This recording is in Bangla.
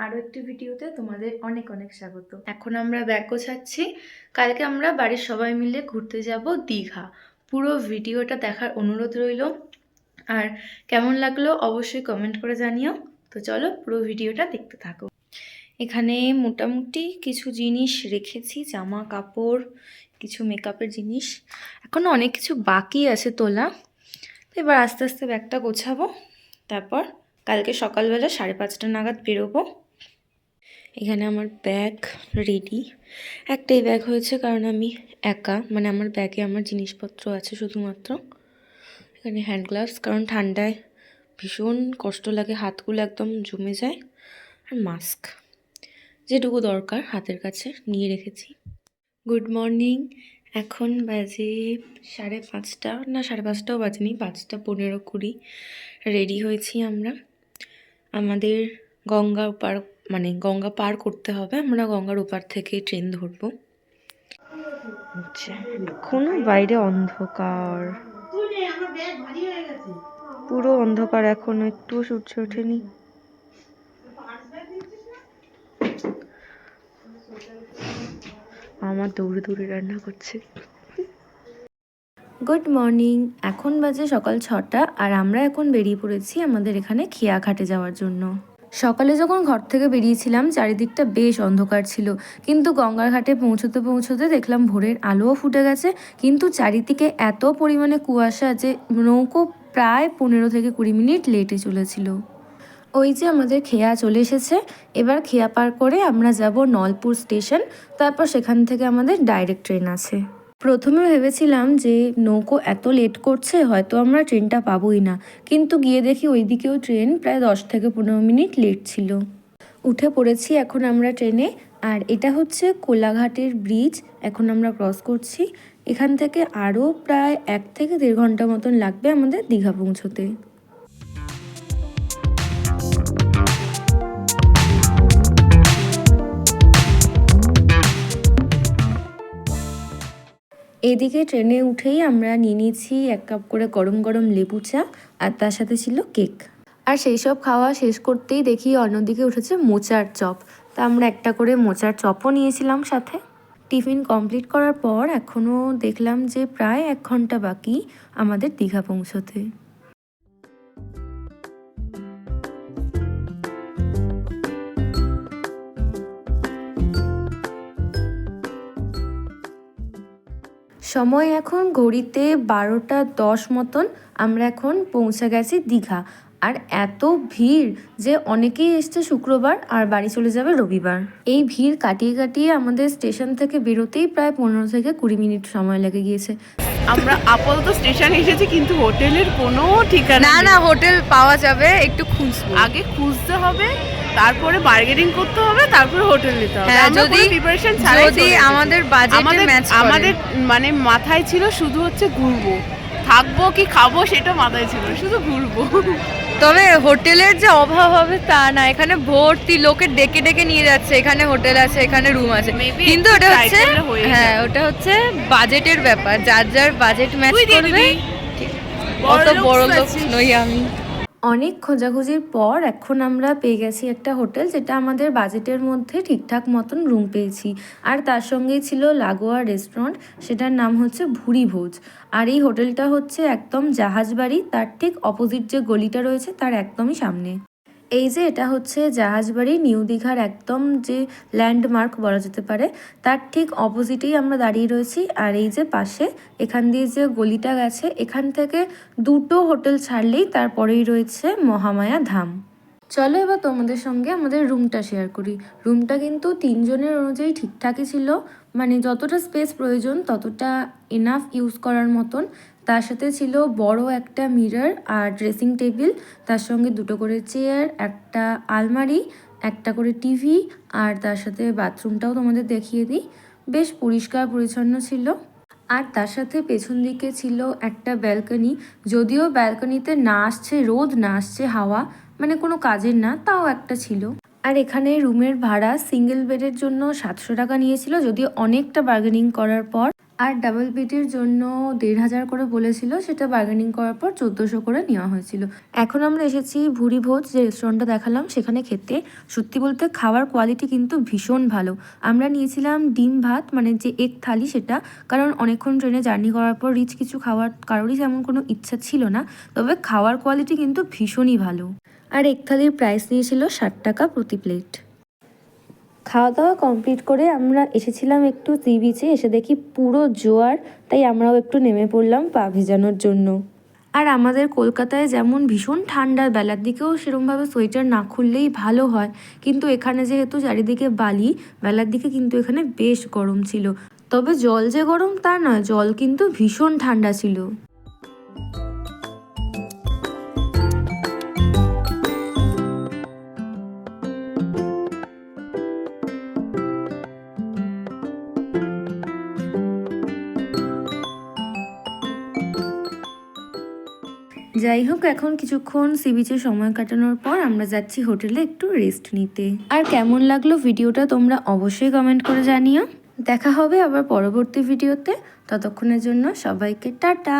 আরও একটি ভিডিওতে তোমাদের অনেক অনেক স্বাগত। এখন আমরা ব্যাগ গোছাচ্ছি। কালকে আমরা বাড়ির সবাই মিলে ঘুরতে যাব দীঘা। পুরো ভিডিওটা দেখার অনুরোধ রইল। আর কেমন লাগলো অবশ্যই কমেন্ট করে জানিও। তো চলো পুরো ভিডিওটা দেখতে থাকো। এখানে মোটামুটি কিছু জিনিস রেখেছি, জামা কাপড়, কিছু মেকআপের জিনিস। এখনও অনেক কিছু বাকি আছে তোলা। তো এবার আস্তে আস্তে ব্যাগটা গোছাবো। তারপর কালকে সকালবেলা 5:30 নাগাদ বেরোবো। এখানে আমার ব্যাগ রেডি। একটাই ব্যাগ হয়েছে কারণ আমি একা, মানে আমার ব্যাগে আমার জিনিসপত্র আছে শুধুমাত্র। এখানে হ্যান্ড গ্লাভস, কারণ ঠান্ডায় ভীষণ কষ্ট লাগে, হাতগুলো একদম জমে যায়। আর মাস্ক, যেটুকু দরকার হাতের কাছে নিয়ে রেখেছি। Good morning. এখন বাজে 5:30, না 5:30টাও বাজেনি, 5:15-20 রেডি হয়েছি আমরা। আমাদের গঙ্গা পার করতে হবে। আমরা গঙ্গার ওপার থেকে ট্রেন ধরবো। এখনো বাইরে অন্ধকার, পুরো অন্ধকার, এখনো একটুও সূর্য ওঠেনি। আমার দৌড়ে দৌড়ে রান্না করছে। Good morning. এখন বাজে সকাল 6টা আর আমরা এখন বেরিয়ে পড়েছি আমাদের এখানে খেয়াঘাটে যাওয়ার জন্য। সকালে যখন ঘর থেকে বেরিয়েছিলাম চারিদিকটা বেশ অন্ধকার ছিল, কিন্তু গঙ্গার ঘাটে পৌঁছতে পৌঁছতে দেখলাম ভোরের আলোও ফুটে গেছে। কিন্তু চারিদিকে এত পরিমাণে কুয়াশা যে নৌকো প্রায় 15-20 মিনিট লেটে চলেছিল। ওই যে আমাদের খেয়া চলে এসেছে। এবার খেয়া পার করে আমরা যাব নলপুর স্টেশন। তারপর সেখান থেকে আমাদের ডাইরেক্ট ট্রেন আছে। প্রথমে ভেবেছিলাম যে নৌকো এত লেট করছে হয়তো আমরা ট্রেনটা পাবোই না, কিন্তু গিয়ে দেখি ওইদিকেও ট্রেন প্রায় 10-15 মিনিট লেট ছিল। উঠে পড়েছি এখন আমরা ট্রেনে। আর এটা হচ্ছে কোলাঘাটের ব্রিজ, এখন আমরা ক্রস করছি। এখান থেকে আরও প্রায় 1-1.5 ঘন্টা মতন লাগবে আমাদের দীঘা পৌঁছতে। এদিকে ট্রেনে উঠেই আমরা নিয়ে নিয়েছি 1 কাপ করে গরম গরম লেবু চা, আর তার সাথে ছিল কেক। আর সেই সব খাওয়া শেষ করতেই দেখি অন্যদিকে উঠেছে মোচার চপ। তা আমরা একটা করে মোচার চপও নিয়েছিলাম সাথে। টিফিন কমপ্লিট করার পর এখনও দেখলাম যে প্রায় 1 ঘন্টা বাকি আমাদের দীঘা পৌঁছতে। সময় এখন ঘড়িতে 12:10 মতন। আমরা এখন পৌঁছে গেছি দীঘা। আর এত ভিড় যে অনেকেই এসছে শুক্রবার আর বাড়ি চলে যাবে রবিবার। এই ভিড় কাটিয়ে কাটিয়ে আমাদের স্টেশন থেকে বেরোতেই প্রায় 15-20 মিনিট সময় লেগে গিয়েছে। আমরা আপাতত স্টেশন এসেছি, কিন্তু হোটেলের কোনো ঠিকানা না, হোটেল পাওয়া যাবে, একটু খুঁজবো। আগে খুঁজতে হবে, তারপরে বার্গেনিং করতে হবে, তারপরে হোটেল নিতে হবে। হ্যাঁ, যদি আমাদের বাজেটে ম্যাচ করে। আমাদের মানে মাথায় ছিল শুধু হচ্ছে ঘুরবো, থাকবো কি খাবো সেটা মাথায় ছিল, শুধু ঘুরবো। তবে হোটেলের যে অভাব হবে তা না, এখানে ভর্তি লোকে ডেকে ডেকে নিয়ে যাচ্ছে। এখানে হোটেল আছে, এখানে রুম আছে, কিন্তু ওটা হচ্ছে বাজেটের ব্যাপার। যার যার বাজেট ম্যাচ করবে। অত বড় লোক নই আমি। অনেক খোঁজাখুঁজির পর এখন আমরা পেয়ে গেছি একটা হোটেল, যেটা আমাদের বাজেটের মধ্যে ঠিকঠাক মতন রুম পেয়েছি। আর তার সঙ্গেই ছিল লাগোয়া রেস্টুরেন্ট, সেটার নাম হচ্ছে ভুরি ভোজ। আর এই হোটেলটা হচ্ছে একদম জাহাজবাড়ি, তার ঠিক অপোজিট যে গলিটা রয়েছে তার একদমই সামনে। এই যে এটা হচ্ছে জাহাজবাড়ি, নিউ দীঘার একদম যে ল্যান্ডমার্ক বলা যেতে পারে, তার ঠিক অপোজিটেই আমরা দাঁড়িয়ে রয়েছি। আর এই যে পাশে এখান দিয়ে যে গলিটা গেছে, এখান থেকে 2টো হোটেল ছাড়লেই তারপরেই রয়েছে মহামায়া ধাম। চলো এবার তোমাদের সঙ্গে আমাদের রুমটা শেয়ার করি। রুমটা কিন্তু 3 জনের অনুযায়ী ঠিকঠাকই ছিল, মানে যতটা স্পেস প্রয়োজন ততটা এনাফ ইউজ করার মতন। তার সাথে ছিল বড় একটা মিরর আর ড্রেসিং টেবিল, তার সঙ্গে 2টো করে চেয়ার, একটা আলমারি, একটা করে টিভি, আর তার সাথে বাথরুমটাও তোমাদের দেখিয়ে দিই। বেশ পরিষ্কার পরিচ্ছন্ন ছিল। আর তার সাথে পেছন দিকে ছিল একটা ব্যালকনি। যদিও ব্যালকনিতে না আসছে রোদ, না আসছে হাওয়া, মানে কোনো কাজের না, তাও একটা ছিল। আর এখানে রুমের ভাড়া সিঙ্গেল বেডের জন্য 700 টাকা নিয়েছিল, যদিও অনেকটা বার্গেনিং করার পর। আর ডাবল বেডের জন্য ১,৫০০ করে বলেছিল, সেটা বার্গেনিং করার পর ১৪০০ করে নেওয়া হয়েছিল। এখন আমরা এসেছি ভুরি ভোজ, যে রেস্টুরেন্টটা দেখালাম সেখানে খেতে। সত্যি বলতে খাওয়ার কোয়ালিটি কিন্তু ভীষণ ভালো। আমরা নিয়েছিলাম ডিম ভাত, মানে যে এগ থালি সেটা, কারণ অনেকক্ষণ ট্রেনে জার্নি করার পর রিচ কিছু খাওয়ার কারোরই তেমন কোনো ইচ্ছা ছিল না। তবে খাওয়ার কোয়ালিটি কিন্তু ভীষণই ভালো। আর এগ থালির প্রাইস নিয়েছিল ৬০ টাকা প্রতি প্লেট। খাওয়া দাওয়া কমপ্লিট করে আমরা এসেছিলাম একটু সি বিচে, এসে দেখি পুরো জোয়ার, তাই আমরাও একটু নেমে পড়লাম পা ভেজানোর জন্য। আর আমাদের কলকাতায় যেমন ভীষণ ঠান্ডা, বেলার দিকেও সেরকমভাবে সোয়েটার না খুললেই ভালো হয়, কিন্তু এখানে যেহেতু চারিদিকে বালি, বেলার দিকে কিন্তু এখানে বেশ গরম ছিল। তবে জল যে গরম তা নয়, জল কিন্তু ভীষণ ঠান্ডা ছিল। যাই হোক, এখন কিছুক্ষণ সি বিচে সময় কাটানোর পর আমরা যাচ্ছি হোটেলে একটু রেস্ট নিতে। আর কেমন লাগলো ভিডিওটা তোমরা অবশ্যই কমেন্ট করে জানিও। দেখা হবে আবার পরবর্তী ভিডিওতে। ততক্ষণের জন্য সবাইকে টাটা।